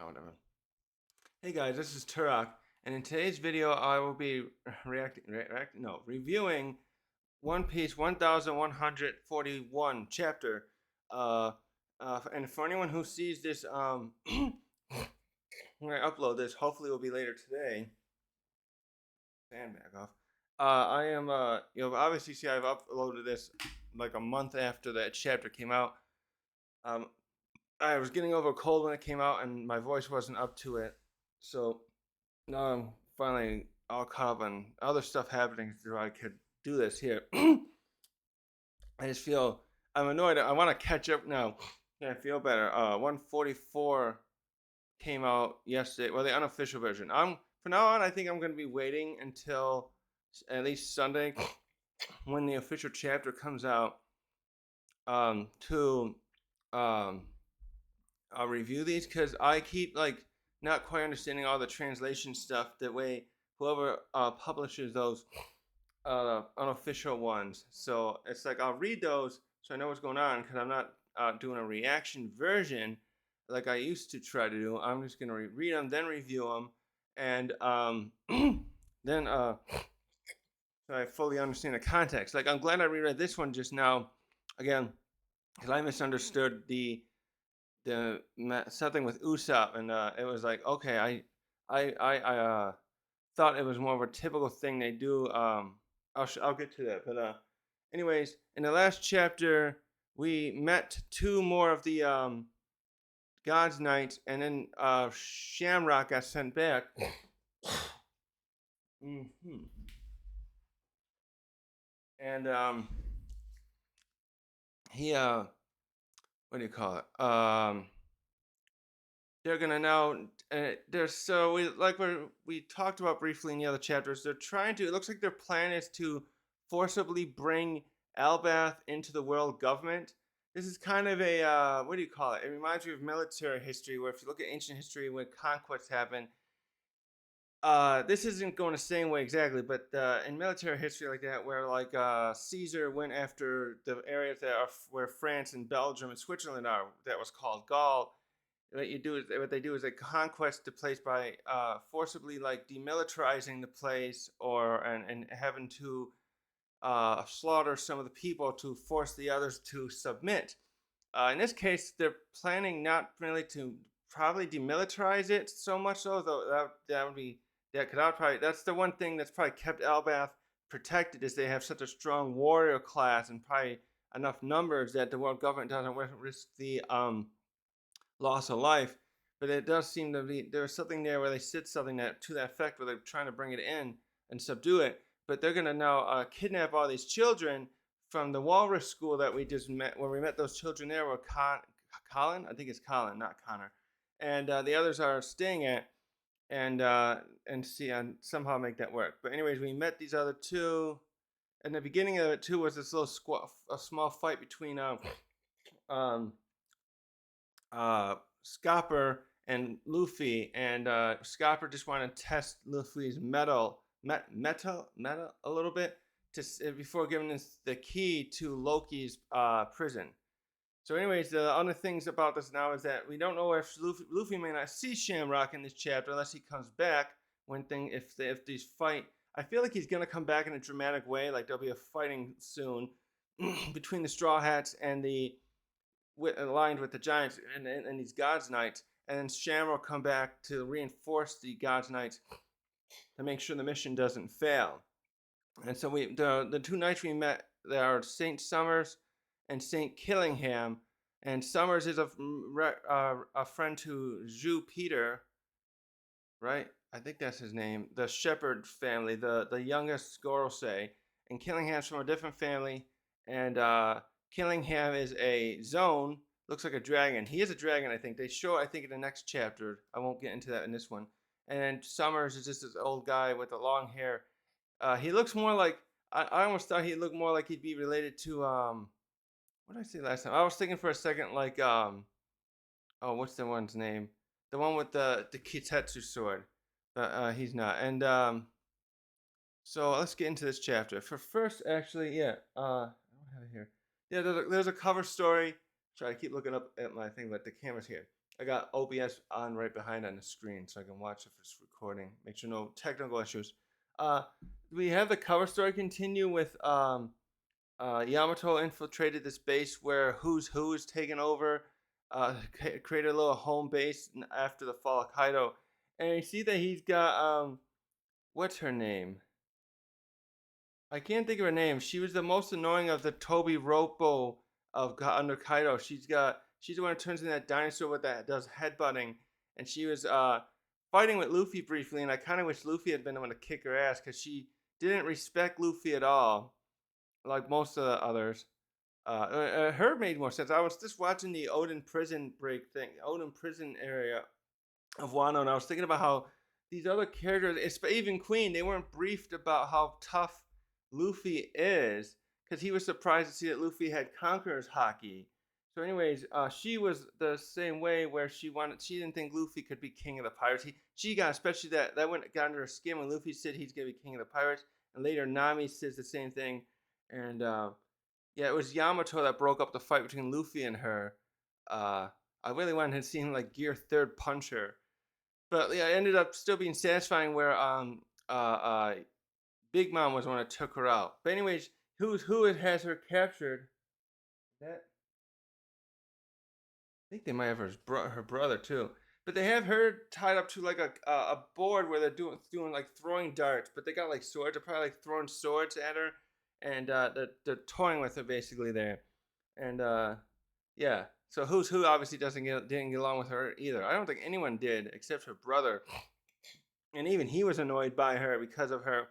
Oh, whatever. Hey guys, this is Turok, and in today's video, I will be reviewing One Piece 1141 chapter. Uh, and for anyone who sees this, when I upload this, hopefully it will be later today. Fan back off. I am, obviously see I've uploaded this like a month after that chapter came out. Um, I was getting over a cold when it came out, and my voice wasn't up to it, so now I'm finally all caught up on other stuff happening so I could do this here. I just feel I'm annoyed. I want to catch up now. Yeah, I feel better. 144 came out yesterday. Well, the unofficial version. From now on, I think I'm going to be waiting until at least Sunday when the official chapter comes out to um, I'll review these because I keep like not quite understanding all the translation stuff. That way, whoever publishes those unofficial ones, so it's like I'll read those so I know what's going on because I'm not doing a reaction version like I used to try to do. I'm just gonna read them, then review them, and then so I fully understand the context. Like I'm glad I reread this one just now, again, because I misunderstood the something with Usopp, and it was like okay, I thought it was more of a typical thing they do. I'll get to that, but anyways, in the last chapter we met two more of the God's Knights, and then Shamrock got sent back. Mm-hmm. And he what do you call it? They're gonna now. They're so we talked about briefly in the other chapters. They're trying to. It looks like their plan is to forcibly bring Elbaf into the world government. This is kind of a what do you call it? It reminds me of military history, where if you look at ancient history when conquests happen, this isn't going the same way exactly, but in military history like that, where like Caesar went after the areas that are where France and Belgium and Switzerland are, that was called Gaul. What they do is they conquest the place by forcibly like demilitarizing the place or and having to slaughter some of the people to force the others to submit. In this case, they're planning not really to probably demilitarize it so much so, though that would be that could probably that's the one thing that's probably kept Elbaf protected is they have such a strong warrior class and probably enough numbers that the world government doesn't risk the loss of life. But it does seem to be there's something there where they said something that to that effect where they're trying to bring it in and subdue it. But they're gonna now kidnap all these children from the Walrus School that we just met, where we met those children there. Were Colin, I think it's Colin, not Connor, and the others are staying at, and see and somehow make that work. But anyways, we met these other two. And the beginning of it too was this little a small fight between um, Scopper and Luffy, and Scopper just wanted to test Luffy's metal a little bit before giving us the key to Loki's prison. So, anyways, the other things about this now is that we don't know if Luffy may not see Shamrock in this chapter unless he comes back if these fight. I feel like he's gonna come back in a dramatic way, like there'll be a fighting soon between the Straw Hats and the aligned with the Giants and these God's Knights, and then Shamrock come back to reinforce the God's Knights to make sure the mission doesn't fail. And so the two knights we met there are Saint Summers and Saint Killingham, and Summers is a friend to Zhu Peter, right? I think that's his name. The Shepherd family, the youngest Gorosei, and Killingham's from a different family, and Killingham is a Zone. Looks like a dragon. He is a dragon, I think. They show, I think, in the next chapter. I won't get into that in this one. And then Summers is just this old guy with the long hair. He looks more like I almost thought he looked more like he'd be related to what did I say last time? I was thinking for a second like oh, what's the one's name? The one with the Kitetsu sword. But he's not. And so let's get into this chapter. For first, actually, yeah. I don't have it here. Yeah, there's a cover story. Try to keep looking up at my thing, but the camera's here. I got OBS on right behind on the screen so I can watch if it's recording. Make sure no technical issues. Uh, we have the cover story continue with Yamato infiltrated this base where Who's Who is taken over, created a little home base after the fall of Kaido, and you see that he's got what's her name? I can't think of her name. She was the most annoying of the Toby Ropo of under Kaido. She's the one who turns into that dinosaur with that does headbutting, and she was fighting with Luffy briefly, and I kind of wish Luffy had been the one to kick her ass because she didn't respect Luffy at all, like most of the others. Her made more sense. I was just watching the Odin prison break thing, Odin prison area of Wano, and I was thinking about how these other characters, even Queen, they weren't briefed about how tough Luffy is because he was surprised to see that Luffy had Conqueror's Haki. So, anyways, she was the same way where she didn't think Luffy could be king of the pirates. She got especially that got under her skin when Luffy said he's gonna be king of the pirates, and later Nami says the same thing, and yeah, it was Yamato that broke up the fight between Luffy and her. I really wanted to see him like gear third puncher, but yeah, it ended up still being satisfying where Big Mom was the one that took her out. But anyways, who has her captured? That I think they might have her brother too. But they have her tied up to like a board where they're doing like throwing darts, but they got like swords. They're probably like throwing swords at her, and they're toying with her basically there, and yeah. So Who's Who obviously didn't get along with her either. I don't think anyone did except her brother, and even he was annoyed by her because of her.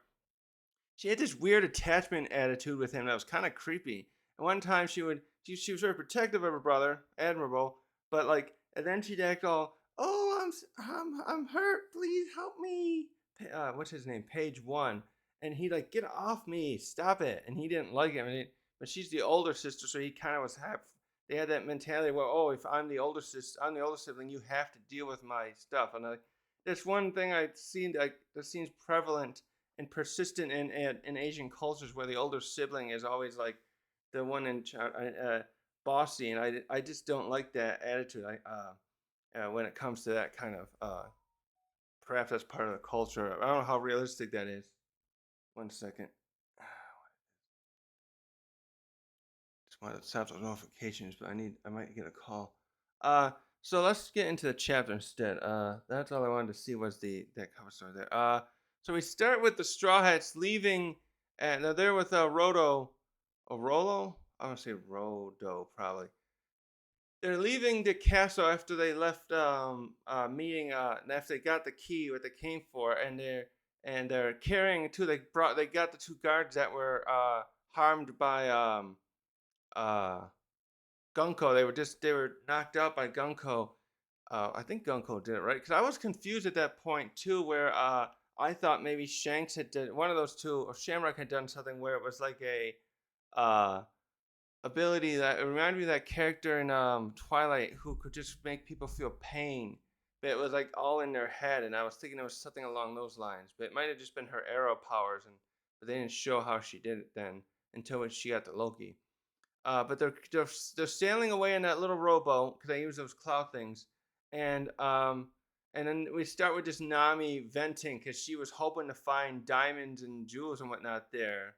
She had this weird attachment attitude with him that was kind of creepy. And one time she was very protective of her brother, admirable, but like, and then she'd act all, oh, I'm hurt, please help me. What's his name? Page One, and he like, get off me, stop it, and he didn't like it. I mean, but she's the older sister, so he kind of was half. They had that mentality where, oh, if I'm the older sister, I'm the older sibling, you have to deal with my stuff. And that's one thing I've seen that seems prevalent and persistent in Asian cultures where the older sibling is always like the one in bossy, and I just don't like that attitude. When it comes to that kind of perhaps that's part of the culture. I don't know how realistic that is. One second. Just want to stop those notifications, but I might get a call. So let's get into the chapter instead. That's all I wanted to see was that cover story there. So we start with the Straw Hats leaving, and they're there with Rolo. I'm gonna say Rodo probably. They're leaving the castle after they left meeting. After they got the key, what they came for, and they're carrying to they got the two guards that were harmed by uh Gunko. They were knocked out by Gunko. I think Gunko did it right because I was confused at that point too, where I thought maybe Shanks had done one of those two, or Shamrock had done something where it was like a uh, ability that it reminded me of that character in Twilight who could just make people feel pain, but it was like all in their head, and I was thinking it was something along those lines, but it might have just been her arrow powers, but they didn't show how she did it then until she got to Loki. But they're sailing away in that little rowboat because they use those cloud things, and then we start with just Nami venting because she was hoping to find diamonds and jewels and whatnot there.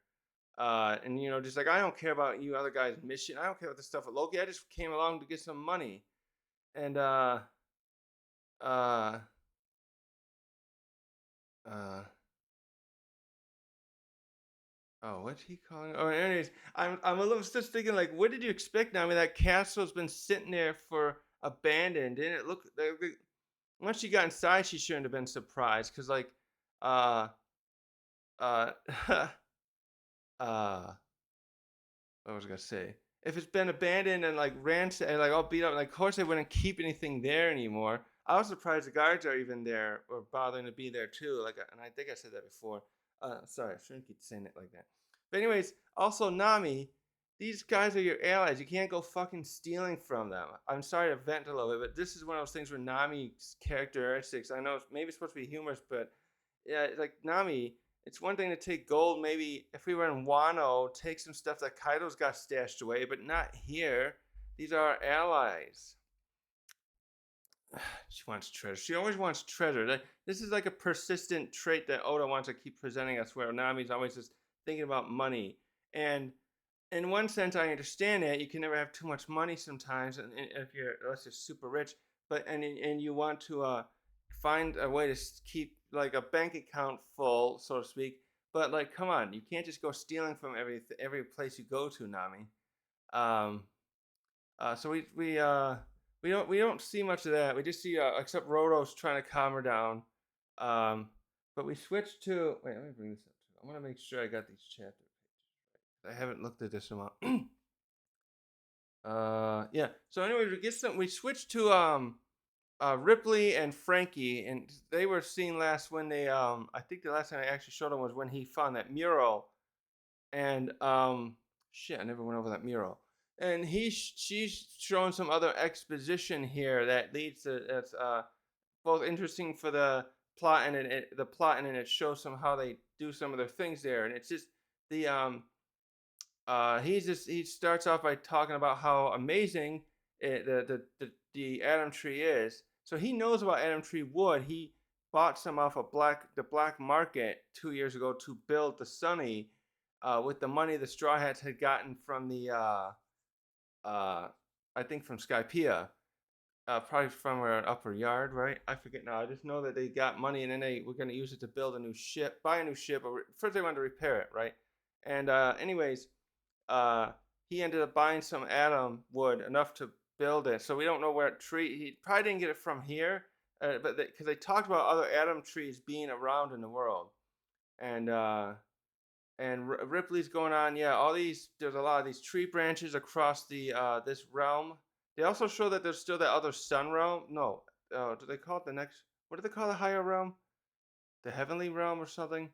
And just like I don't care about you other guys' mission. I don't care about the stuff with Loki. I just came along to get some money. And uh, uh, oh, what's he calling? Oh, anyways, I'm a little just thinking like, what did you expect now? I mean, that castle's been sitting there for abandoned. Didn't it look? Once she got inside, she shouldn't have been surprised because like, uh, uh, uh, what was I gonna say? If it's been abandoned and like ransacked and like all beat up, like of course they wouldn't keep anything there anymore. I was surprised the guards are even there or bothering to be there too. Like, and I think I said that before. Sorry, I shouldn't keep saying it like that. But anyways, also Nami, these guys are your allies. You can't go fucking stealing from them. I'm sorry to vent a little bit, but this is one of those things where Nami's characteristics. I know maybe it's supposed to be humorous, but yeah, it's like Nami. It's one thing to take gold, maybe if we were in Wano, take some stuff that Kaido's got stashed away, but not here. These are our allies. She wants treasure. She always wants treasure. This is like a persistent trait that Oda wants to keep presenting us, where Nami's always just thinking about money. And in one sense, I understand that you can never have too much money sometimes, and if you're unless you're super rich. But and you want to find a way to keep like a bank account full, so to speak. But like, come on, you can't just go stealing from every place you go to, Nami. Um, so we don't see much of that. We just see except Roto's trying to calm her down. Um, but we switch to wait. Let me bring this up. I want to make sure I got these chapter pages. I haven't looked at this in a while. Yeah. So anyway, we get some. We switch to Ripley and Frankie, and they were seen last when they I think the last time I actually showed them was when he found that mural, and shit, I never went over that mural. And she's showing some other exposition here that leads to that's both interesting for the plot and the plot, and then it shows some how they do some of their things there, and it's just the he starts off by talking about how amazing the Adam tree is. So he knows about Adam tree wood. He bought some off the black market 2 years ago to build the Sunny, with the money the Straw Hats had gotten from the I think from Skypiea, probably from an upper yard, right? I forget now. I just know that they got money and then they were going to use it to build a new ship, buy a new ship. Or first they wanted to repair it, right? And anyways, uh, he ended up buying some Adam wood enough to build it. So we don't know where tree. He probably didn't get it from here, but because they talked about other Adam trees being around in the world, and Ripley's going on. Yeah, all these. There's a lot of these tree branches across the this realm. They also show that there's still that other sun realm. No, do they call it the next? What do they call the higher realm? The heavenly realm or something?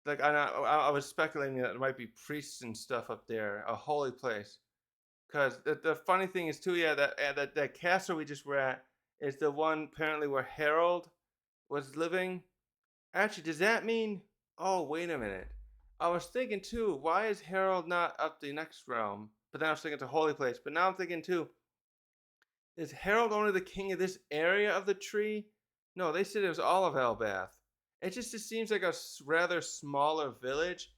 Like I was speculating that there might be priests and stuff up there, a holy place. Because the funny thing is too, yeah, that castle we just were at is the one apparently where Harold was living. Actually, does that mean? Oh, wait a minute. I was thinking too. Why is Harold not up the next realm? But then I was thinking it's a holy place. But now I'm thinking too. Is Harold only the king of this area of the tree? No, they said it was all of Elbaf. It seems like a rather smaller village,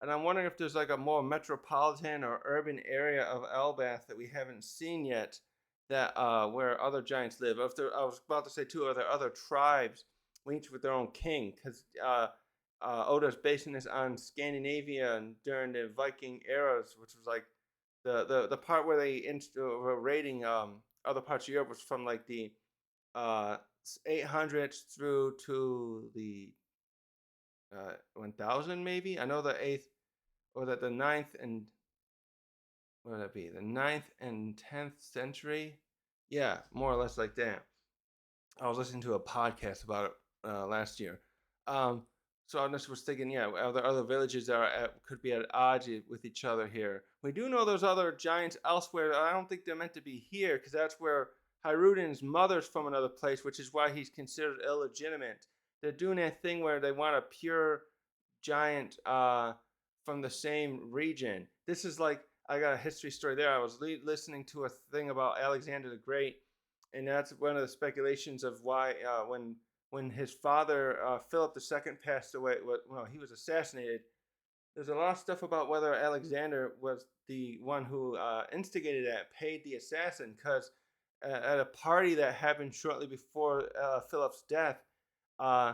and I'm wondering if there's like a more metropolitan or urban area of Elbaf that we haven't seen yet, that where other giants live. If there, I was about to say too, are there other tribes, each with their own king? Because Oda's basing this on Scandinavia and during the Viking eras, which was like the part where they were raiding other parts of Europe was from like the uh, 800s through to the 1000 maybe. I know the eighth or the ninth and what would that be? The ninth and 10th century. Yeah, more or less like that. I was listening to a podcast about it last year. Um, so I just was thinking, yeah, are there other villages that could be at odds with each other here? We do know there's other giants elsewhere. I don't think they're meant to be here because that's where Hyruden's mother's from another place, which is why he's considered illegitimate. They're doing that thing where they want a pure giant from the same region. This is like I got a history story there. I was listening to a thing about Alexander the Great, and that's one of the speculations of why when his father Philip II passed away, well, he was assassinated. There's a lot of stuff about whether Alexander was the one who instigated that, paid the assassin, because at a party that happened shortly before Philip's death, uh,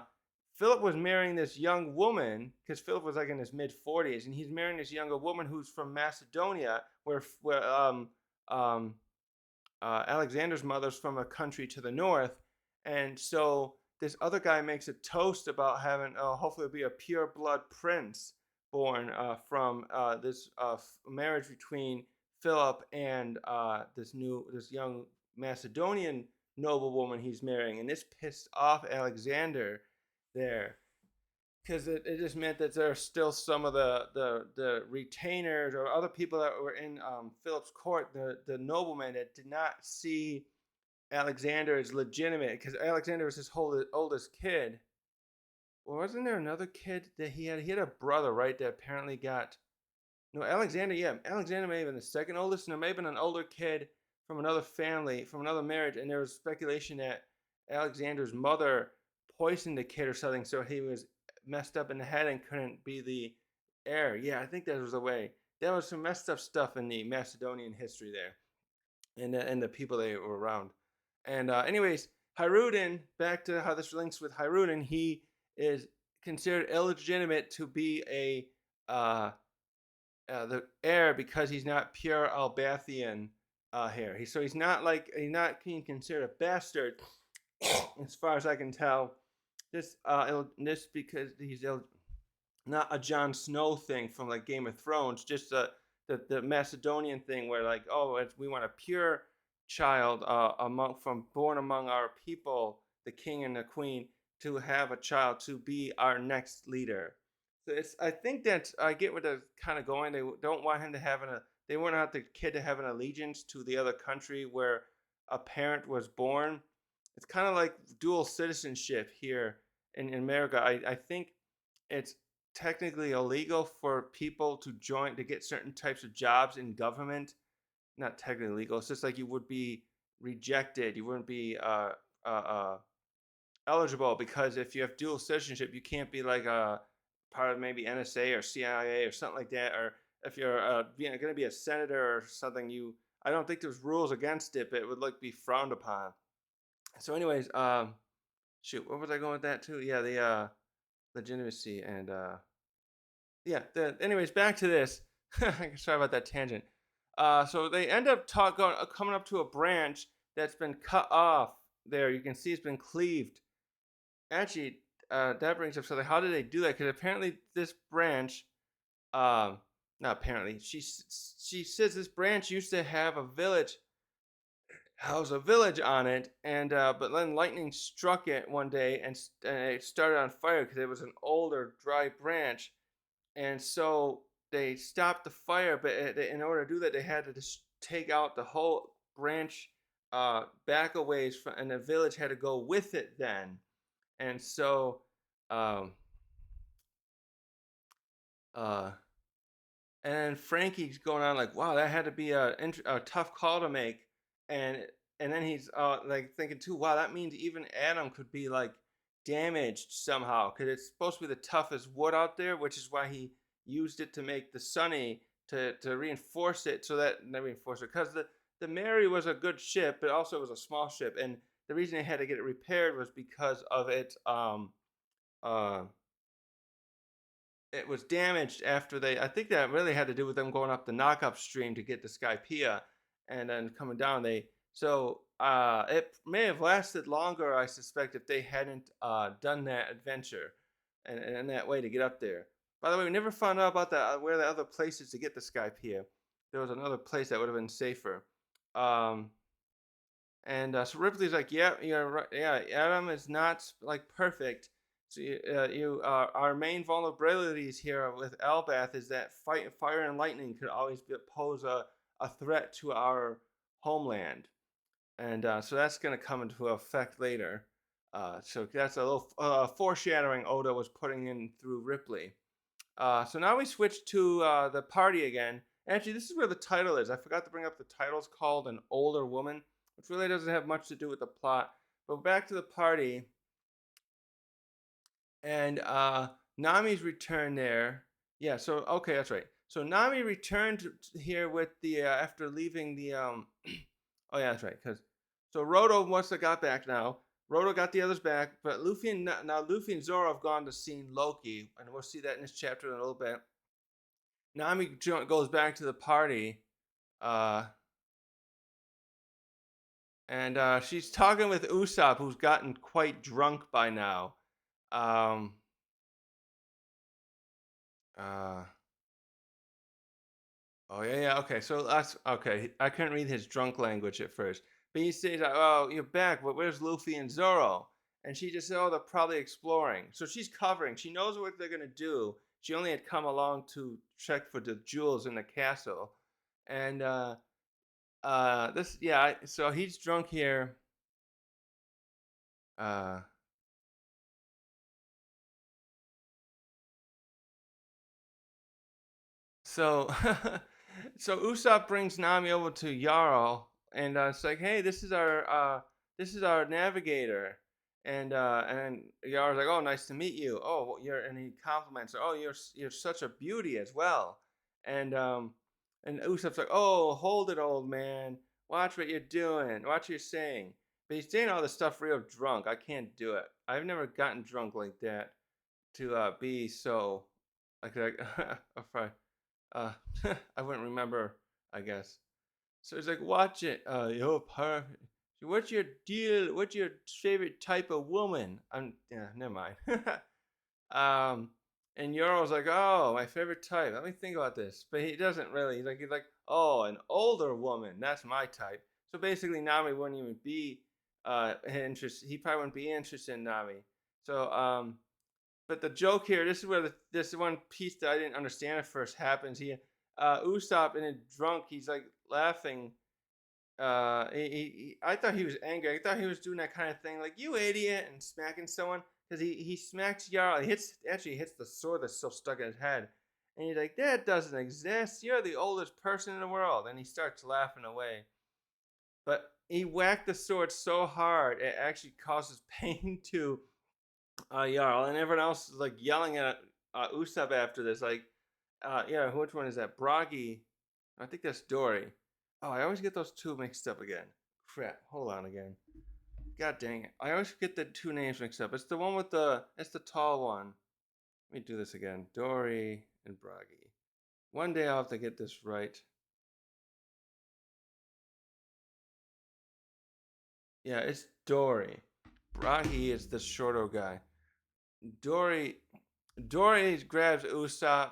Philip was marrying this young woman because Philip was like in his mid 40s, and he's marrying this younger woman who's from Macedonia, where um, Alexander's mother's from a country to the north, and so this other guy makes a toast about having hopefully it'll be a pure blood prince born from this marriage between Philip and this young Macedonian noblewoman he's marrying, and this pissed off Alexander there because it just meant that there are still some of the retainers or other people that were in Philip's court, the noblemen that did not see Alexander as legitimate because Alexander was his oldest kid. Well, wasn't there another kid that he had? He had a brother, right? That apparently got no Alexander. Yeah, Alexander may have been the second oldest, and there may have been an older kid from another family, from another marriage, and there was speculation that Alexander's mother poisoned the kid or something, so he was messed up in the head and couldn't be the heir. Yeah, I think that was the way. There was some messed up stuff in the Macedonian history there, and the people they were around. And anyways, Hirudin, back to how this links with Hirudin, he is considered illegitimate to be the heir because he's not pure Albathian hair. He's not he's not being considered a bastard, as far as I can tell. This because he's not a Jon Snow thing from like Game of Thrones, just the Macedonian thing where like, oh, we want a pure child born among our people, the king and the queen, to have a child to be our next leader. So I think that I get where they're kind of going. They don't want him to have they wouldn't want the kid to have an allegiance to the other country where a parent was born. It's kind of like dual citizenship here in America. I think it's technically illegal for people to get certain types of jobs in government. Not technically legal. It's just like you would be rejected. You wouldn't be eligible because if you have dual citizenship, you can't be like a part of maybe NSA or CIA or something like that. Or if you're going to be a senator or something, I don't think there's rules against it, but it would like be frowned upon. So, anyways, shoot, what was I going with that too? Yeah, the legitimacy and yeah. Anyways, back to this. Sorry about that tangent. So they end up coming up to a branch that's been cut off. There, you can see it's been cleaved. Actually, that brings up something. How did they do that? Because apparently this branch, not apparently, she says this branch used to have a village on it, and but then lightning struck it one day, and it started on fire because it was an older dry branch, and so they stopped the fire. But in order to do that, they had to just take out the whole branch back a ways, and the village had to go with it then, and so um, uh, and Frankie's going on like, wow, that had to be a tough call to make, and then he's like thinking too, wow, that means even Adam could be like damaged somehow because it's supposed to be the toughest wood out there, which is why he used it to make the Sunny to reinforce it, so that not reinforce it because the Mary was a good ship, but also it was a small ship, and the reason they had to get it repaired was because of uh it was damaged after I think that really had to do with them going up the knockup stream to get the Skypea and then coming down. It may have lasted longer, I suspect, if they hadn't done that adventure and in that way to get up there. By the way, we never found out about where the other places to get the Skypea. There was another place that would have been safer. Um, and so Ripley's like, yeah, you're right. Yeah, Adam is not like perfect. So our main vulnerabilities here with Elbaf is that fire and lightning could always pose a threat to our homeland, and so that's going to come into effect later. So that's a little foreshadowing Oda was putting in through Ripley. So now we switch to the party again. Actually, this is where the title is. I forgot to bring up the title's called An Older Woman, which really doesn't have much to do with the plot. But back to the party. And Nami's returned there. Yeah, so okay, that's right. So Nami returned here with the after leaving the oh yeah, that's right. Because so Roto must have got back now. Roto got the others back, but Luffy and Zoro have gone to see Loki, and we'll see that in this chapter in a little bit. Nami goes back to the party, uh, and she's talking with Usopp, who's gotten quite drunk by now. Um, uh, Oh yeah. Okay, so that's okay. I couldn't read his drunk language at first, but he says, "Oh, you're back, but where's Luffy and Zoro?" And she just said, "Oh, they're probably exploring." So she's covering. She knows what they're gonna do. She only had come along to check for the jewels in the castle, and this yeah. So he's drunk here. Uh, so so Usopp brings Nami over to Jarl, and it's like, "Hey, this is our this is our navigator. And Yar's like, oh, nice to meet you. Oh, and he compliments her. Oh, you're such a beauty as well. And Usopp's like, oh, hold it, old man. Watch what you're doing. Watch what you're saying. But he's saying all this stuff real drunk. I can't do it. I've never gotten drunk like that to be so like if uh I wouldn't remember, I guess. So he's like, watch it. You're perfect. What's your deal? What's your favorite type of woman? Yeah, never mind. um, and Yoro's like, oh, my favorite type. Let me think about this. But he doesn't really. He's like, oh, an older woman. That's my type. So basically, Nami wouldn't even be interested. He probably wouldn't be interested in Nami. So but the joke here, this is where this one piece that I didn't understand at first happens. Usopp in a drunk, he's like laughing. I thought he was angry. I thought he was doing that kind of thing, like you idiot, and smacking someone because he smacks Jarl. He actually hits the sword that's still stuck in his head, and he's like, that doesn't exist. You're the oldest person in the world, and he starts laughing away. But he whacked the sword so hard it actually causes pain to Jarl, and everyone else is like yelling at Usopp after this. Like, yeah, which one is that? Bragi? I think that's Dory. Oh, I always get those two mixed up again. Crap. Hold on again. God dang it. I always get the two names mixed up. It's the one with it's the tall one. Let me do this again. Dory and Bragi. One day I'll have to get this right. Yeah, it's Dory. Bragi is the shorter guy. Dory grabs Usopp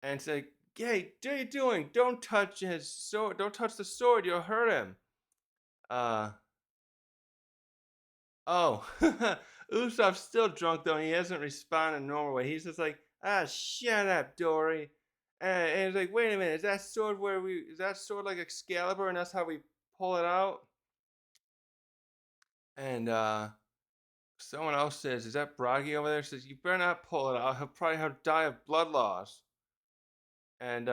and says, hey, what are you doing? Don't touch his sword. Don't touch the sword. You'll hurt him. Oh, Usopp's still drunk though. And he hasn't responded in a normal way. He's just like, shut up, Dory. And he's like, wait a minute. Is that sword like Excalibur, and that's how we pull it out? And someone else says, is that Bragi over there? Says, you better not pull it out. He'll probably die of blood loss. And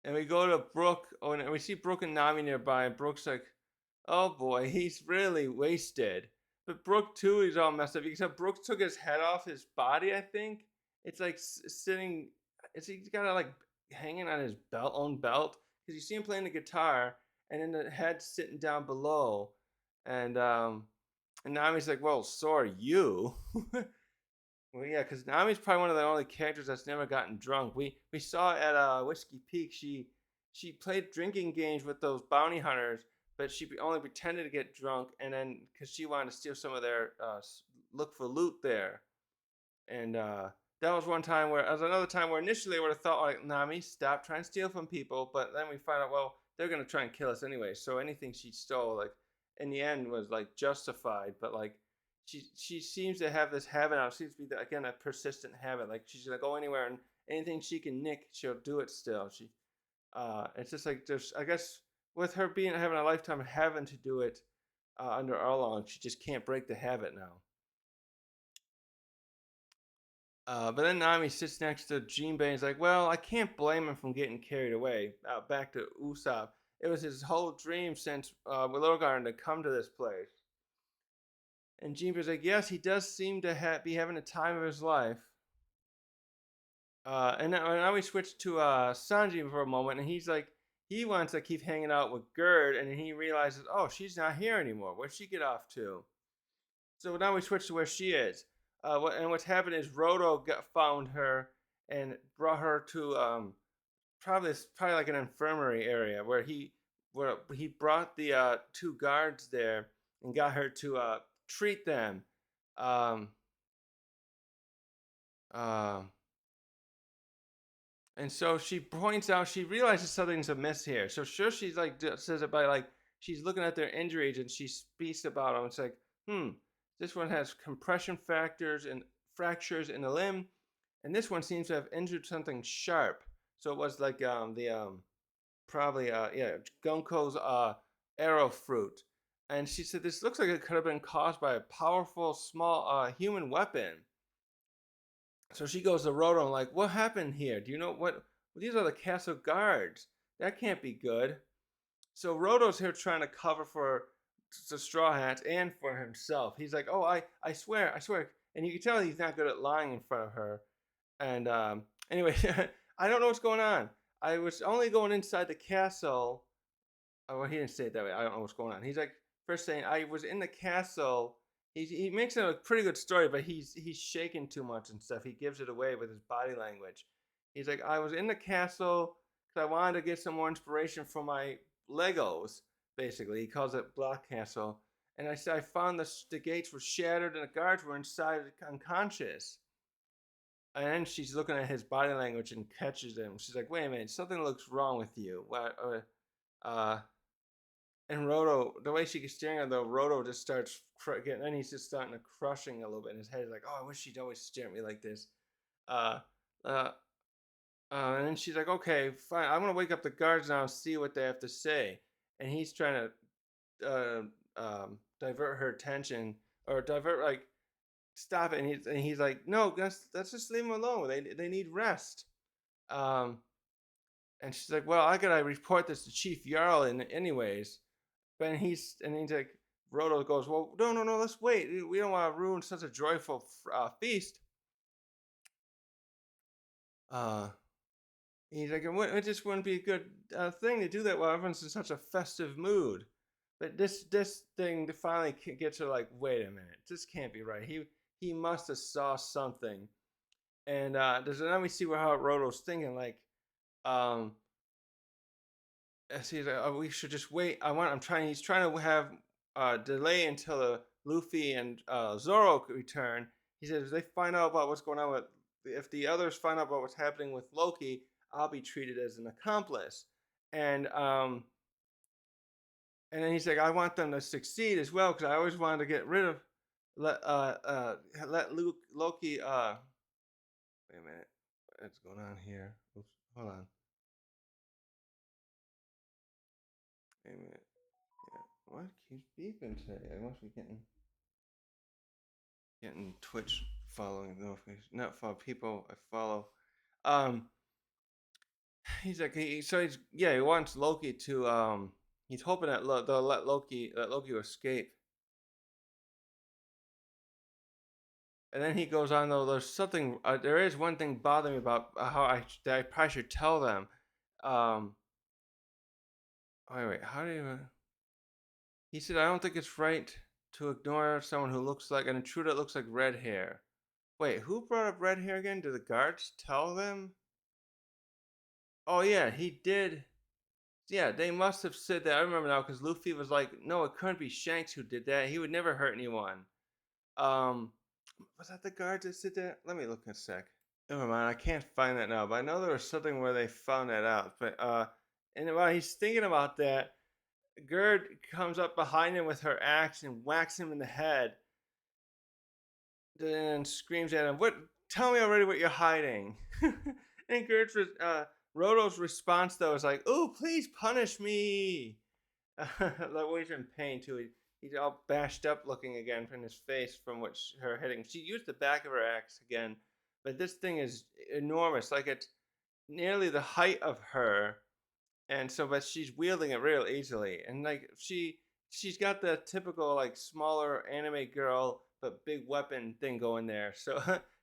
we go to Brook. Oh, and we see Brook and Nami nearby, and Brook's like, oh boy, he's really wasted. But Brook too is all messed up. Except Brook took his head off his body. I think it's like sitting. He's got it like hanging on his own belt, because you see him playing the guitar, and then the head sitting down below, and Nami's like, well, so are you. Well, yeah, because Nami's probably one of the only characters that's never gotten drunk. We saw at Whiskey Peak, she played drinking games with those bounty hunters, but she only pretended to get drunk, and then because she wanted to steal some of their look for loot there, and that was another time where initially I would have thought like, Nami, stop trying to steal from people, but then we find out, well, they're gonna try and kill us anyway, so anything she stole, like in the end, was like justified, but like she seems to have this habit now. It seems to be again a persistent habit. Like she's gonna go anywhere, and anything she can nick, she'll do it still. It's just like there's, I guess, with her having a lifetime of having to do it under Arlong, she just can't break the habit now. But then Nami sits next to Jinbei and is like, well, I can't blame him from getting carried away. Back to Usopp. It was his whole dream since Little Garden to come to this place. And Jinbei's like, yes, he does seem to be having a time of his life. And now we switch to Sanji for a moment, and he's like, he wants to keep hanging out with Gerd, and he realizes, oh, she's not here anymore. Where'd she get off to? So now we switch to where she is. What's happened is Roto found her and brought her to probably like an infirmary area where he brought the two guards there and got her to treat them. And so she points out, she realizes something's amiss here. So sure, she's like, says it by like, she's looking at their injuries and she speaks about them. It's like, this one has compression fractures in the limb, and this one seems to have injured something sharp. So it was like probably Gunko's arrow fruit. And she said this looks like it could have been caused by a powerful small human weapon. So she goes to Roto and like, what happened here? Do you know what? These are the castle guards. That can't be good. So Roto's here trying to cover for the Straw Hats and for himself. He's like, "Oh, I swear, I swear," and you can tell he's not good at lying in front of her. And anyway, I don't know what's going on. I was only going inside the castle. Oh, well, he didn't say it that way. I don't know what's going on. He's like first saying I was in the castle. He makes it a pretty good story, but he's shaking too much and stuff. He gives it away with his body language. He's like, I was in the castle because I wanted to get some more inspiration for my Legos. Basically, he calls it Block Castle. And I said I found the gates were shattered and the guards were inside unconscious. And then she's looking at his body language and catches him. She's like, "Wait a minute, something looks wrong with you." What? And Roto, the way she gets staring at though, Roto just starts getting. Then he's just starting to crushing a little bit in his head. He's like, "Oh, I wish she'd always stare at me like this." Uh, uh, and then she's like, "Okay, fine. I'm gonna wake up the guards now and see what they have to say." And he's trying to divert her attention or divert like stop it. And he's like, "No, let's just leave them alone. They need rest." Um, and she's like, "Well, I gotta report this to Chief Jarl in anyways." But he's like, Roto goes, "Well, no, no, no, let's wait. We don't want to ruin such a joyful feast." Uh, he's like, "It just wouldn't be a good thing to do that while everyone's in such a festive mood." But this thing finally gets her like, "Wait a minute, this can't be right. He must have saw something." And then we see how Roto's thinking, like, um, he's like, "Oh, we should just wait. He's trying to have delay until Luffy and Zorro return." He says, if they find out about what's going on with, if the others find out about what's happening with Loki, I'll be treated as an accomplice. And and then he's like, I want them to succeed as well because I always wanted to get rid of let Loki. Wait a minute, what's going on here? Oops, hold on. Wait a minute. Yeah. What keeps beeping today? I must be getting Twitch following notifications. Not follow people I follow. Um, he's like he wants Loki to he's hoping that they'll let Loki escape. And then he goes on though. There's something. There is one thing bothering me about how I probably should tell them. Um, wait. How do you? He said I don't think it's right to ignore someone who looks like an intruder that looks like red hair. Wait, who brought up red hair again? Did the guards tell them? Oh yeah, he did. Yeah, they must have said that. I remember now because Luffy was like, "No, it couldn't be Shanks who did that. He would never hurt anyone." Um, was that the guards that said that? Let me look in a sec. Never mind, I can't find that now, but I know there was something where they found that out. But and while he's thinking about that, Gerd comes up behind him with her axe and whacks him in the head. Then screams at him, "What? Tell me already what you're hiding." And Roto's response though is like, "Oh, please punish me." Like he's in pain too. He's all bashed up looking again from his face from which her hitting. She used the back of her axe again, but this thing is enormous. Like it's nearly the height of her, and so but she's wielding it real easily. And like she's got the typical like smaller anime girl but big weapon thing going there. So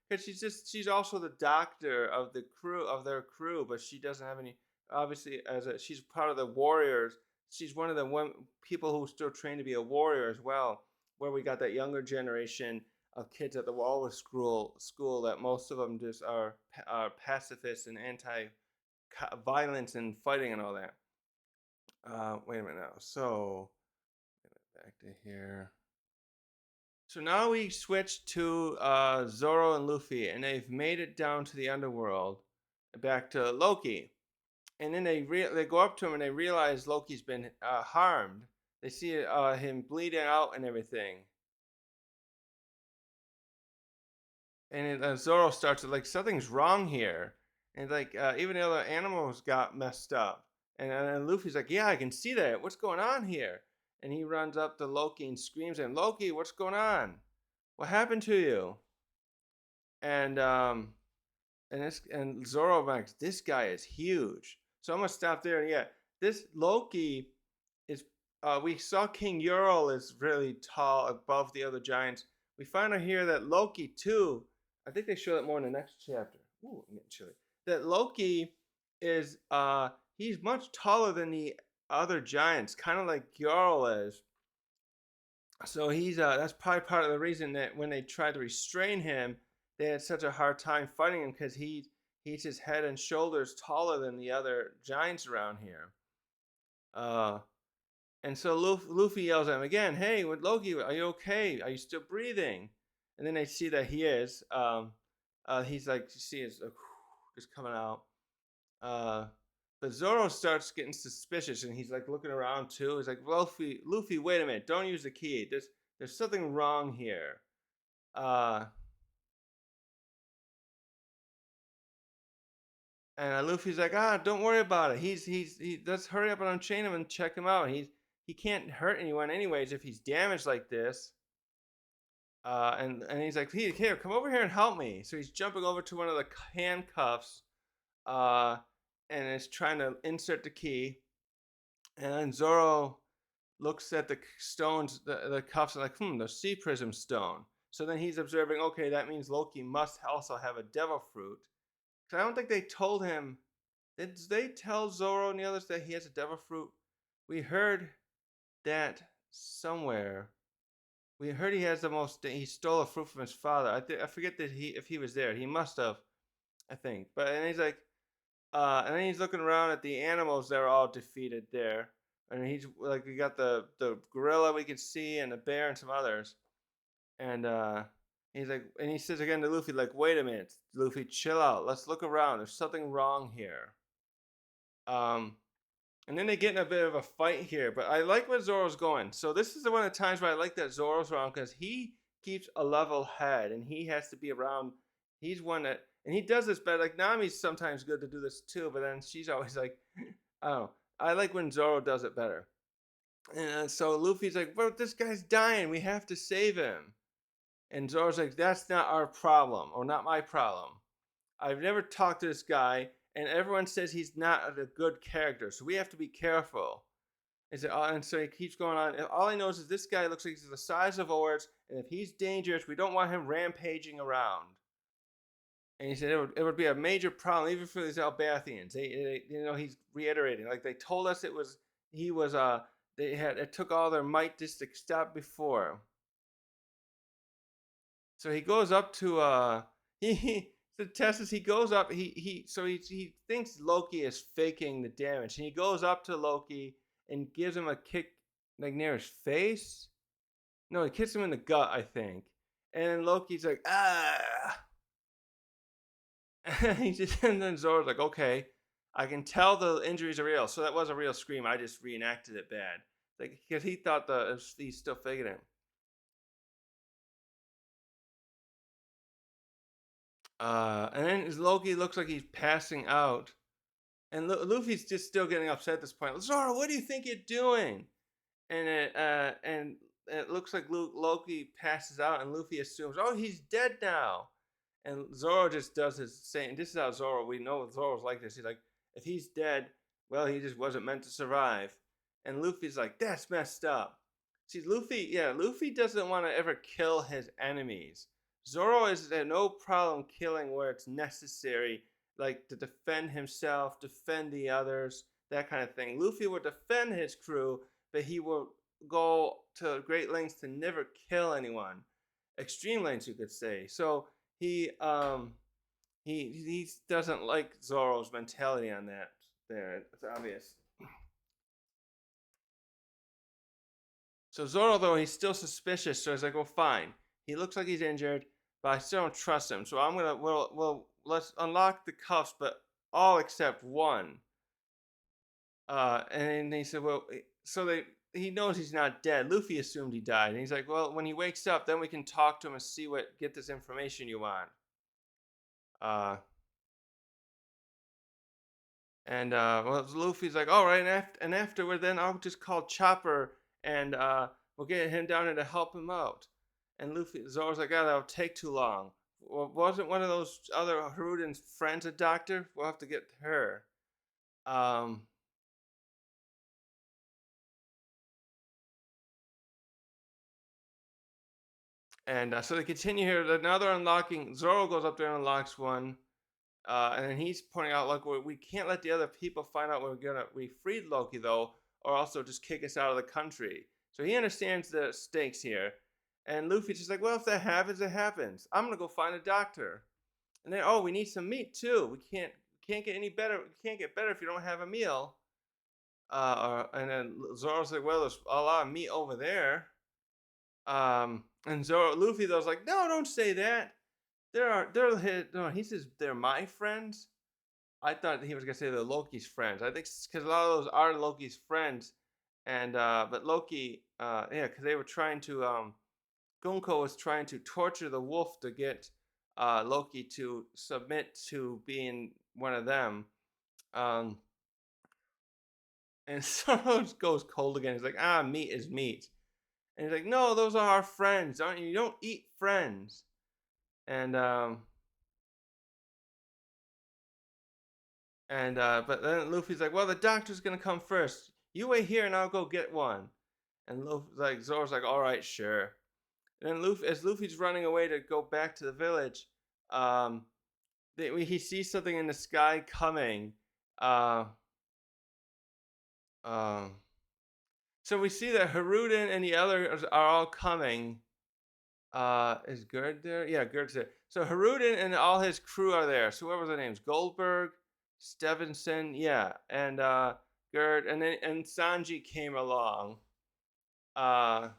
because she's also the doctor of their crew, but she doesn't have any. Obviously, she's part of the warriors. She's one of the people who still train to be a warrior as well. Where we got that younger generation of kids at the Wallace school that most of them just are pacifists and anti-violence and fighting and all that. Wait a minute now. So back to here. So now we switch to Zorro and Luffy, and they've made it down to the underworld, back to Loki. And then they go up to him and they realize Loki's been harmed. They see him bleeding out and everything. And Zorro starts to like something's wrong here, and like even the other animals got messed up. And Luffy's like, "Yeah, I can see that. What's going on here?" And he runs up to Loki and screams at him, "Loki, what's going on? What happened to you?" And Zorro Max, this guy is huge. So I'm gonna stop there. And yeah, this Loki is we saw King Ural is really tall above the other giants. We find out here that Loki too. I think they show that more in the next chapter. Ooh, I'm getting chilly. That Loki is he's much taller than the other giants, kind of like Ural is. So he's that's probably part of the reason that when they tried to restrain him, they had such a hard time fighting him because he's his head and shoulders taller than the other giants around here. Uh, and so Luffy yells at him again, "Hey, with Loki, are you okay? Are you still breathing?" And then they see that he is. He's like, you see, his just coming out. Uh, but Zoro starts getting suspicious, and he's like looking around too. He's like, Luffy, wait a minute! Don't use the key. There's something wrong here. Uh, and Luffy's like, don't worry about it. Let's hurry up and unchain him and check him out. He can't hurt anyone anyways if he's damaged like this. And he's like, here, come over here and help me. So he's jumping over to one of the handcuffs, uh, and is trying to insert the key. And then Zoro looks at the stones, the cuffs, and like, the sea prism stone. So then he's observing, okay, that means Loki must also have a devil fruit. So I don't think they told him. Did they tell Zoro and the others that he has a devil fruit? We heard that somewhere. We heard he has the most. He stole a fruit from his father. I forget that if he was there. He must have, I think. But and he's like, and then he's looking around at the animals that are all defeated there, and he's like, we got the gorilla we can see, and the bear and some others, and he's like, and he says again to Luffy, like, wait a minute, Luffy, chill out. Let's look around. There's something wrong here. Um, and then they get in a bit of a fight here, but I like where Zoro's going. So this is one of the times where I like that Zoro's around because he keeps a level head and he has to be around. He's one that, and he does this better. Like Nami's sometimes good to do this too, but then she's always like, I don't know. I like when Zoro does it better. And so Luffy's like, well, this guy's dying. We have to save him. And Zoro's like, that's not our problem or not my problem. I've never talked to this guy, and everyone says he's not a good character, so we have to be careful. And so he keeps going on. And all he knows is this guy looks like he's the size of oars, and if he's dangerous, we don't want him rampaging around. And he said it would be a major problem, even for these Elbathians. He's reiterating, like they told us it took all their might just to stop before. So he goes up to he the test is he goes up he thinks Loki is faking the damage, and he goes up to Loki and gives him a kick like near his face. No, he kicks him in the gut, I think. And then Loki's like, and then Zoro's like, okay, I can tell the injuries are real. So that was a real scream. I just reenacted it bad. Like, because he thought he's still faking it. And then Loki looks like he's passing out. And Luffy's just still getting upset at this point. Zoro, what do you think you're doing? And it looks like Loki passes out, and Luffy assumes, oh, he's dead now. And Zoro just does his saying. This is how Zoro. We know Zoro's like this. He's like, if he's dead, well, he just wasn't meant to survive. And Luffy's like, that's messed up. See, Luffy doesn't want to ever kill his enemies. Zoro is no problem killing where it's necessary, like to defend himself, defend the others, that kind of thing. Luffy will defend his crew, but he will go to great lengths to never kill anyone. Extreme lengths, you could say. So he doesn't like Zoro's mentality on that. There, it's obvious. So Zoro, though, he's still suspicious. So he's like, well, fine. He looks like he's injured, but I still don't trust him. So let's unlock the cuffs, but all except one. And he said, well, he knows he's not dead. Luffy assumed he died. And he's like, well, when he wakes up, then we can talk to him and get this information you want. Well, Luffy's like, all right, and afterward, then I'll just call Chopper and we'll get him down here to help him out. And Zoro's like, oh, that'll take too long. Well, wasn't one of those other Harudin's friends a doctor? We'll have to get her. Um, And so they continue here. Now they're unlocking. Zorro goes up there and unlocks one. And then he's pointing out, like, we can't let the other people find out we freed Loki, though, or also just kick us out of the country. So he understands the stakes here. And Luffy's just like, well, if that happens, it happens. I'm gonna go find a doctor. And then, oh, we need some meat too. We can't get any better. We can't get better if you don't have a meal. And then Zoro's like, well, there's a lot of meat over there. And Luffy though's like, no, don't say that. He says they're my friends. I thought he was gonna say they're Loki's friends. I think because a lot of those are Loki's friends, and but Loki, because they were trying to Gunko was trying to torture the wolf to get Loki to submit to being one of them. And Zoro goes cold again. He's like, meat is meat. And he's like, no, those are our friends. You don't eat friends. And but then Luffy's like, well, the doctor's gonna come first. You wait here and I'll go get one. And Zoro's like, all right, sure. And then as Luffy's running away to go back to the village, he sees something in the sky coming. So we see that Haruden and the others are all coming. Is Gerd there? Yeah, Gerd's there. So Haruden and all his crew are there. So whoever their names, Goldberg, Stevenson, yeah, and Gerd, and Sanji came along. And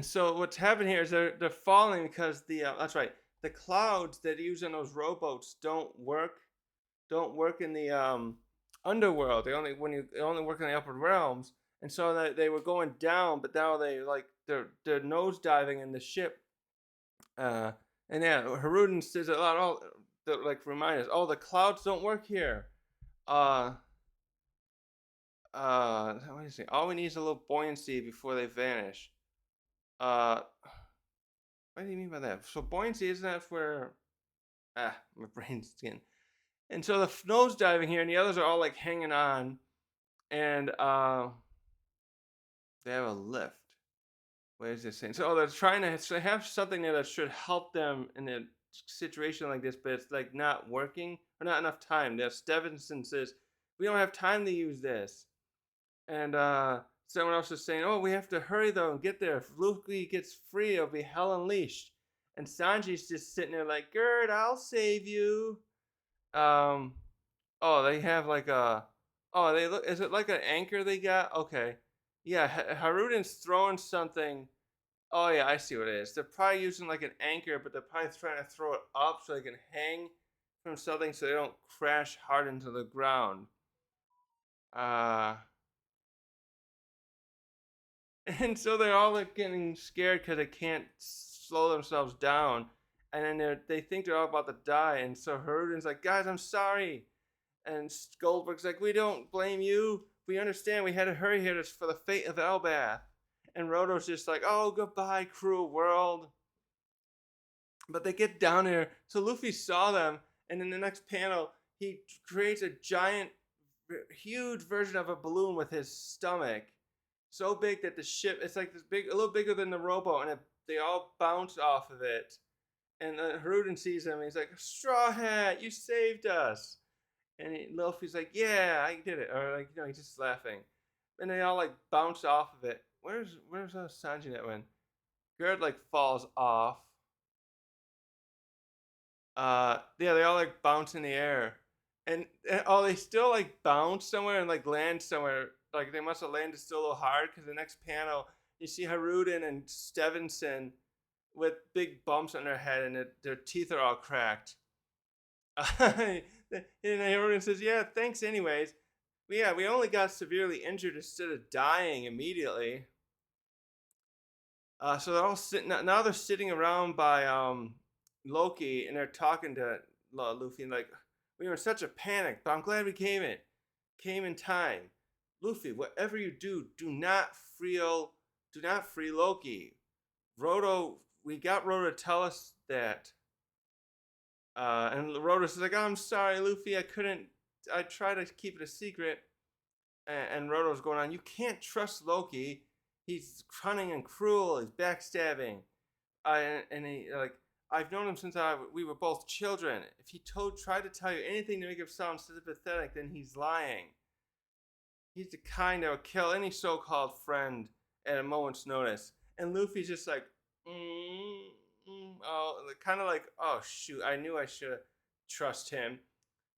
so what's happening here is they're falling because that's right, the clouds that use on those rowboats don't work in the underworld. They only work in the upper realms, and so that they were going down, but now they're nose diving in the ship. And yeah, Haruden says a lot. Remind us, the clouds don't work here. What do you say? All we need is a little buoyancy before they vanish. What do you mean by that? So buoyancy, isn't that where? My brain's skin. And so the nose diving here, and the others are all like hanging on, and they have a lift. What is this saying? So they're trying to have something there that should help them in a situation like this, but it's like not working or not enough time. Stevenson says we don't have time to use this, and someone else is saying, oh, we have to hurry though and get there. If Luffy gets free, it'll be hell unleashed. And Sanji's just sitting there like, Gerd, I'll save you. They have like is it like an anchor they got? Okay. Yeah, Haruden's throwing something. Oh yeah, I see what it is. They're probably using like an anchor, but they're probably trying to throw it up so they can hang from something so they don't crash hard into the ground. And so they're all like getting scared because they can't slow themselves down. And then they think they're all about to die. And so Haruden's like, guys, I'm sorry. And Goldberg's like, we don't blame you. We understand we had to hurry here for the fate of Elbaf. And Roto's just like, oh, goodbye, cruel world. But they get down there. So Luffy saw them. And in the next panel, he creates a giant, huge version of a balloon with his stomach. So big that the ship, it's like this big, a little bigger than the rowboat. And they all bounce off of it. And Haruden sees him. And he's like, Straw Hat, you saved us. And Luffy's like, yeah, I did it. Or like, he's just laughing. And they all like bounce off of it. Where's Sanji that one? Gerd like falls off. They all like bounce in the air. And they still like bounce somewhere and like land somewhere. Like they must have landed still a little hard because the next panel you see Haruden and Stevenson with big bumps on their head and their teeth are all cracked. And Haruden says, yeah, thanks anyways. But yeah, we only got severely injured instead of dying immediately. So they're all sitting, now they're sitting around by Loki and they're talking to Luffy and like, we were in such a panic, but I'm glad we came in time. Luffy, whatever you do, do not free Loki. We got Roto to tell us that. And Roto says like, oh, I'm sorry, Luffy, I tried to keep it a secret. And Roto's going on, you can't trust Loki. he's cunning and cruel. He's backstabbing. And he like I've known him since we were both children. If he tried to tell you anything to make him sound sympathetic, then he's lying. He's the kind that would kill any so-called friend at a moment's notice. And Luffy's just like, oh, kind of like, oh shoot, I knew I should trust him.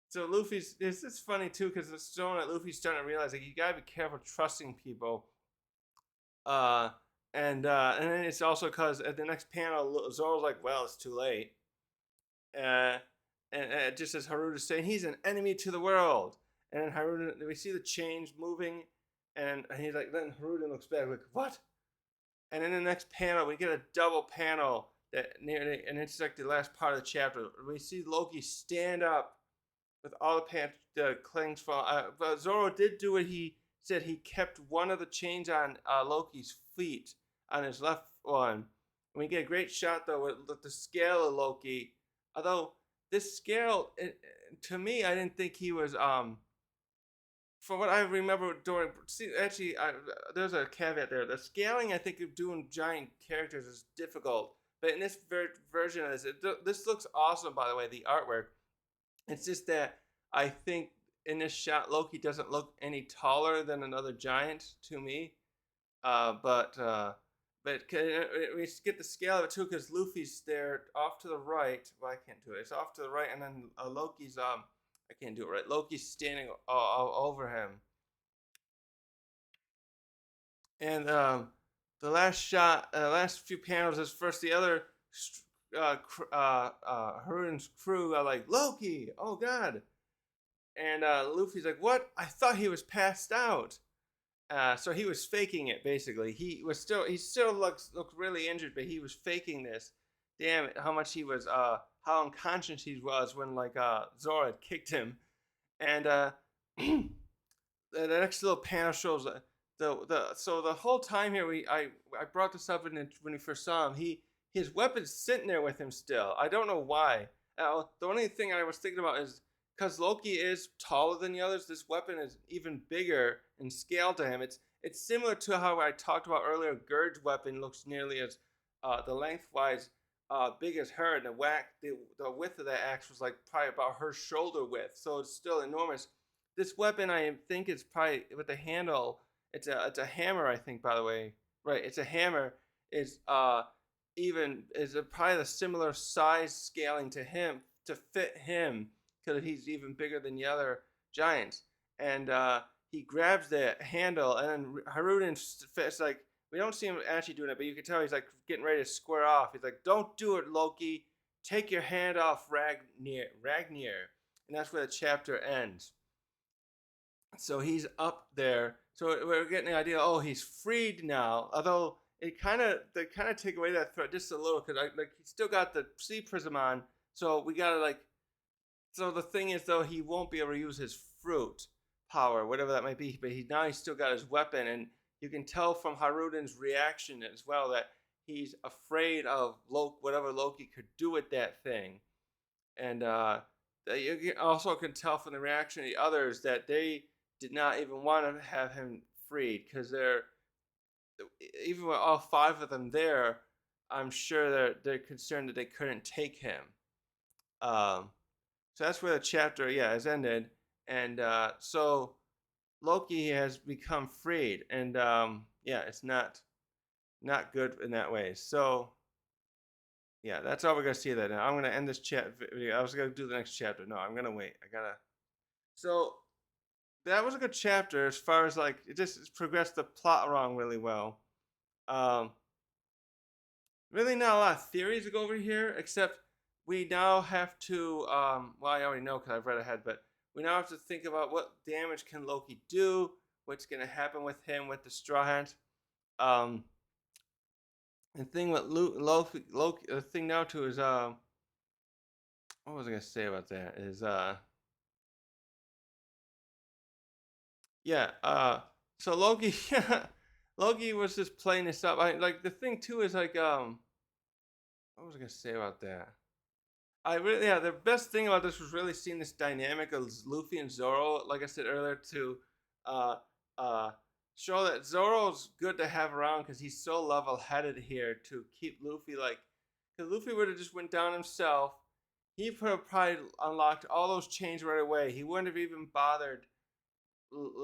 So Luffy's, it's funny too because it's showing that Luffy's starting to realize like you gotta be careful trusting people. Uh, and then it's also because at the next panel, Zoro's like, well, it's too late. Uh, and just as Haruto's saying, he's an enemy to the world. And then Haruto, we see the change moving, and he's like, then Haruto looks back like, what? And in the next panel, we get a double panel that nearly, and it's like the last part of the chapter. We see Loki stand up with all the clings fall. But Zoro did do what he said. He kept one of the chains on Loki's feet, on his left one. And we get a great shot though with the scale of Loki. Although this scale, to me, I didn't think he was from what I remember during, actually, there's a caveat there. The scaling, I think, of doing giant characters is difficult. But in this version of this, this looks awesome, by the way, the artwork. It's just that I think in this shot, Loki doesn't look any taller than another giant to me. But we get the scale of it too, because Luffy's there off to the right. Well, I can't do it. It's off to the right, and then Loki's I can't do it right. Loki's standing over him. And the last shot, last few panels is first the other Haruden's crew are like, Loki, oh god. And Luffy's like, what? I thought he was passed out. So he was faking it, basically. He still looked really injured, but he was faking this. Damn it, how much he was, how unconscious he was when like Zorro had kicked him. And the next little panel shows so the whole time here I brought this up when we first saw him. His weapon's sitting there with him still. I don't know why. The only thing I was thinking about is because Loki is taller than the others, this weapon is even bigger in scale to him. It's similar to how I talked about earlier. Gerd's weapon looks nearly as the lengthwise big as her, and the width of that axe was like probably about her shoulder width, so it's still enormous. This weapon, I think, is probably with the handle. It's a hammer, I think. By the way, right? It's a hammer. Is probably the similar size scaling to him to fit him because he's even bigger than the other giants. And he grabs the handle, and then Haruden's it's like. We don't see him actually doing it, but you can tell he's like getting ready to square off. He's like, don't do it, Loki. Take your hand off Ragnir. And that's where the chapter ends. So he's up there. So we're getting the idea, oh, he's freed now. Although they kind of take away that threat just a little, because he's still got the sea prism on. So we gotta so the thing is though, he won't be able to use his fruit power, whatever that might be, but he's still got his weapon. And you can tell from Haruden's reaction as well that he's afraid of whatever Loki could do with that thing. And you also can tell from the reaction of the others that they did not even want to have him freed, because even with all 5 of them there, I'm sure they're concerned that they couldn't take him. So that's where the chapter has ended. And so Loki has become freed, and it's not good in that way. So that's all we're gonna see. That now I'm gonna end this chat video. I was gonna do the next chapter. No, I'm gonna wait. So that was a good chapter as far as like it's progressed the plot along really well. Really not a lot of theories to go over here, except we now have to well, I already know because I've read ahead, but we now have to think about what damage can Loki do, what's going to happen with him with the Straw Hat. The thing with Loki, the thing now too is what was I going to say about that is so Loki Loki was just playing this up. The thing too is what was I going to say about that? The best thing about this was really seeing this dynamic of Luffy and Zorro, like I said earlier, to show that Zoro's good to have around because he's so level-headed here to keep Luffy like. Because Luffy would have just went down himself. He could have probably unlocked all those chains right away. He wouldn't have even bothered.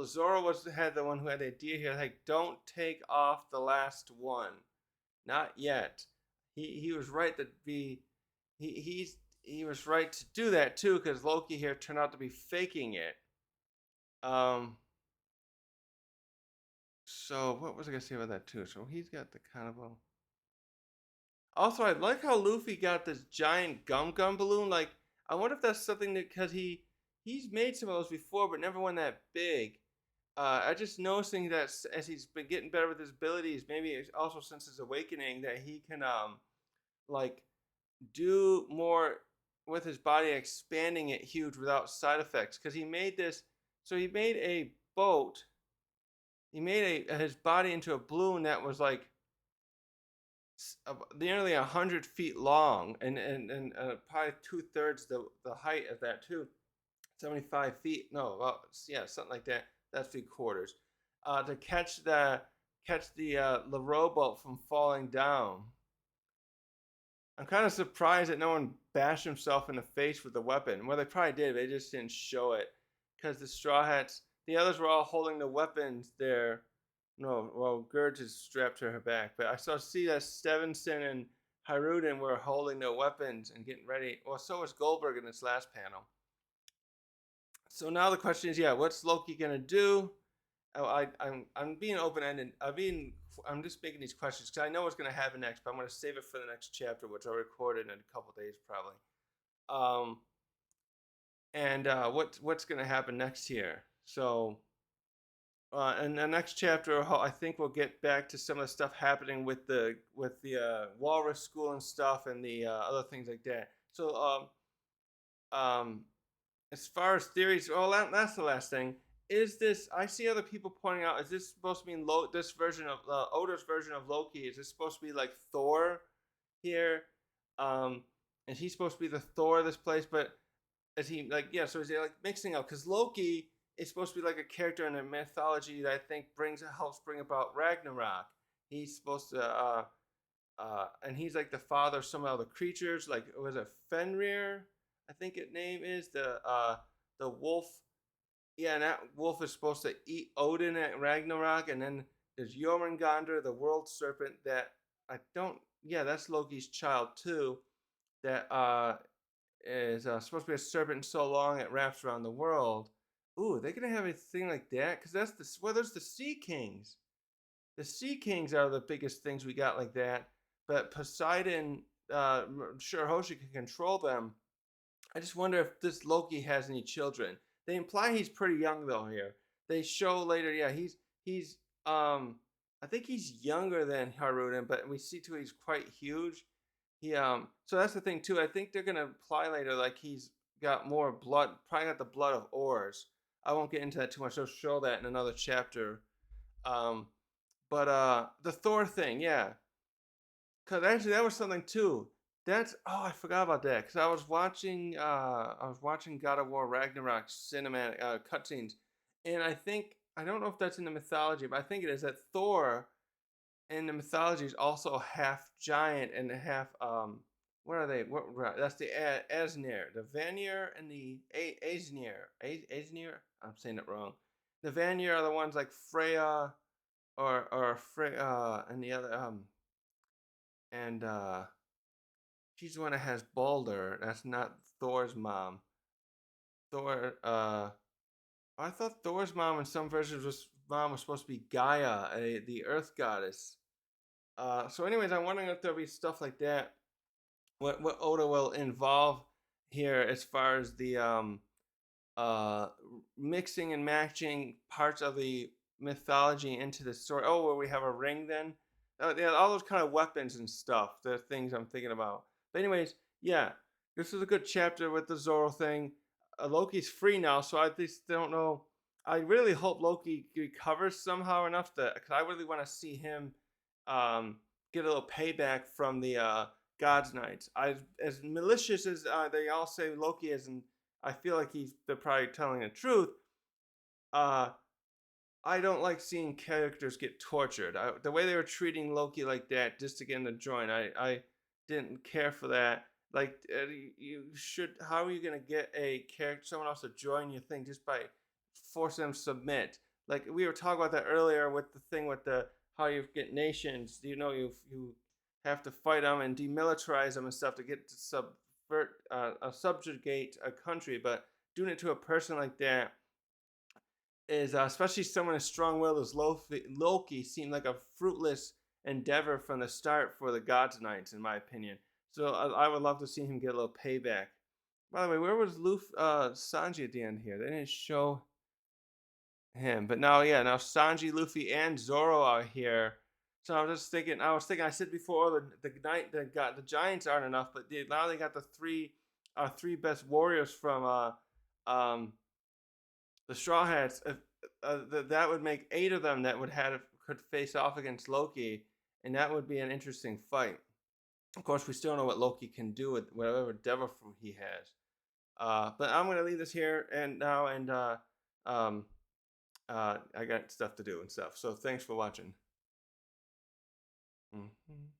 Zorro had the one who had the idea here, like, don't take off the last one, not yet. He was right to be. He was right to do that too, because Loki here turned out to be faking it. Um. So what was I gonna say about that too? So he's got the kind of a. Also, I like how Luffy got this giant gum balloon. Like, I wonder if that's something that because he's made some of those before, but never one that big. I just noticing that as he's been getting better with his abilities, maybe also since his awakening, that he can like do more with his body, expanding it huge without side effects. Because he made this, so he made a boat. He made his body into a balloon that was like nearly 100 feet long, and probably 2/3 the height of that too. 75 feet. No, well, yeah, something like that. That's 3/4. To catch the rowboat from falling down. I'm kind of surprised that no one bashed himself in the face with the weapon. Well, they probably did. They just didn't show it because the Straw Hats, the others were all holding the weapons there. No, well, Gurge is strapped to her back, but I saw see that Stevenson and Haruden were holding their weapons and getting ready. Well, so was Goldberg in this last panel. So now the question is, yeah, what's Loki gonna do? I'm being open ended. I'm just making these questions because I know what's gonna happen next, but I'm gonna save it for the next chapter, which I'll record in a couple days probably. Um, and what's gonna happen next here? So, in the next chapter, I think we'll get back to some of the stuff happening with the Walrus School and stuff, and the other things like that. So, um, as far as theories, well, that's the last thing. Is this? I see other people pointing out. Is this supposed to be this version of Oda's version of Loki? Is this supposed to be like Thor here? Um, and he's supposed to be the Thor of this place, but is he like yeah? So is he like mixing up? Because Loki is supposed to be like a character in a mythology that I think helps bring about Ragnarok. He's supposed to and he's like the father of some other creatures. Like was it Fenrir? I think its name is the wolf. Yeah, and that wolf is supposed to eat Odin at Ragnarok, and then there's Jormungandr, the world serpent. That I don't. Yeah, that's Loki's child too. That is supposed to be a serpent so long it wraps around the world. Ooh, they're gonna have a thing like that because that's the there's the Sea Kings. The Sea Kings are the biggest things we got like that. But Poseidon, sure Hoshi can control them. I just wonder if this Loki has any children. They imply he's pretty young though here. They show later, yeah, he's I think he's younger than Haruden, but we see too he's quite huge. So that's the thing too. I think they're gonna imply later like he's got more blood, probably got the blood of oars. I won't get into that too much. They'll show that in another chapter. Um, but the Thor thing, yeah. Cause actually that was something too. That's I forgot about that because I was watching God of War Ragnarok cinematic cutscenes, and I don't know if that's in the mythology, but I think it is that Thor in the mythology is also half giant and half what are they? What that's the Asnir, the Vanir and the Asnir. Asnir. I'm saying it wrong. The Vanir are the ones like Freya or Freya and the other and she's the one that has Balder. That's not Thor's mom. Thor. I thought Thor's mom in some versions was supposed to be Gaia, the Earth goddess. So, anyways, I'm wondering if there'll be stuff like that. What Oda will involve here as far as the uh, mixing and matching parts of the mythology into the story. Oh, where we have a ring then? Yeah, all those kind of weapons and stuff. The things I'm thinking about. But anyways, yeah, this is a good chapter with the Zorro thing. Loki's free now, so I just don't know. I really hope Loki recovers somehow enough because I really want to see him um, get a little payback from the God's Knights. As malicious as they all say Loki is, and I feel like they're probably telling the truth. Uh, I don't like seeing characters get tortured. The way they were treating Loki like that just to get in the joint, I didn't care for that. Like, you should. How are you gonna get a character, someone else to join your thing just by forcing them to submit? Like we were talking about that earlier with the thing with the how you get nations. You have to fight them and demilitarize them and stuff to get to subjugate a country, but doing it to a person like that is especially someone as strong-willed as Loki seemed like a fruitless endeavor from the start for the Gods Knights, in my opinion. So I would love to see him get a little payback. By the way, where was Sanji at the end here? They didn't show him, but now, yeah, now Sanji, Luffy, and Zorro are here. So I was just thinking. I said before the Giants aren't enough, but now they got the three best warriors from um the Straw Hats, that would make 8 of them that could face off against Loki, and that would be an interesting fight. Of course, we still know what Loki can do with whatever devil fruit he has. But I'm gonna leave this here and now, and um, I got stuff to do and stuff. So thanks for watching. Mm-hmm.